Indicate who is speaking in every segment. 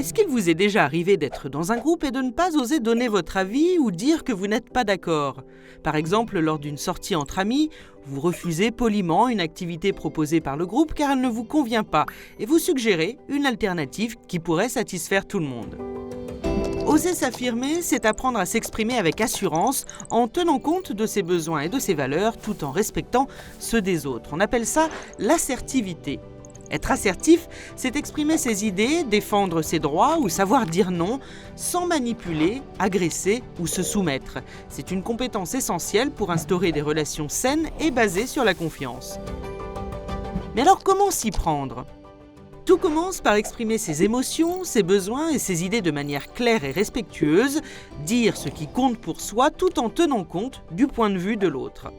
Speaker 1: Est-ce qu'il vous est déjà arrivé d'être dans un groupe et de ne pas oser donner votre avis ou dire que vous n'êtes pas d'accord ? Par exemple, lors d'une sortie entre amis, vous refusez poliment une activité proposée par le groupe car elle ne vous convient pas et vous suggérez une alternative qui pourrait satisfaire tout le monde. Oser s'affirmer, c'est apprendre à s'exprimer avec assurance en tenant compte de ses besoins et de ses valeurs tout en respectant ceux des autres. On appelle ça l'assertivité. Être assertif, c'est exprimer ses idées, défendre ses droits ou savoir dire non sans manipuler, agresser ou se soumettre. C'est une compétence essentielle pour instaurer des relations saines et basées sur la confiance. Mais alors comment s'y prendre ? Tout commence par exprimer ses émotions, ses besoins et ses idées de manière claire et respectueuse, dire ce qui compte pour soi tout en tenant compte du point de vue de l'autre.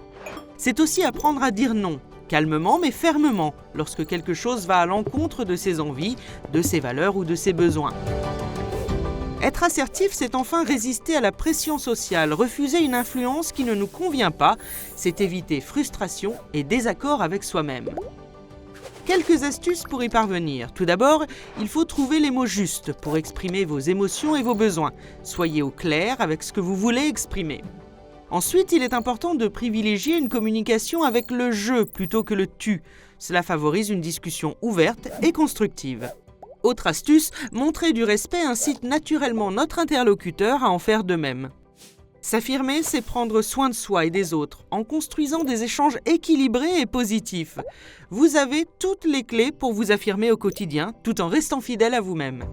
Speaker 1: C'est aussi apprendre à dire non, calmement mais fermement, lorsque quelque chose va à l'encontre de ses envies, de ses valeurs ou de ses besoins. Être assertif, c'est enfin résister à la pression sociale, refuser une influence qui ne nous convient pas, c'est éviter frustration et désaccord avec soi-même. Quelques astuces pour y parvenir. Tout d'abord, il faut trouver les mots justes pour exprimer vos émotions et vos besoins. Soyez au clair avec ce que vous voulez exprimer. Ensuite, il est important de privilégier une communication avec le « je » plutôt que le « tu ». Cela favorise une discussion ouverte et constructive. Autre astuce, montrer du respect incite naturellement notre interlocuteur à en faire de même. S'affirmer, c'est prendre soin de soi et des autres, en construisant des échanges équilibrés et positifs. Vous avez toutes les clés pour vous affirmer au quotidien, tout en restant fidèle à vous-même.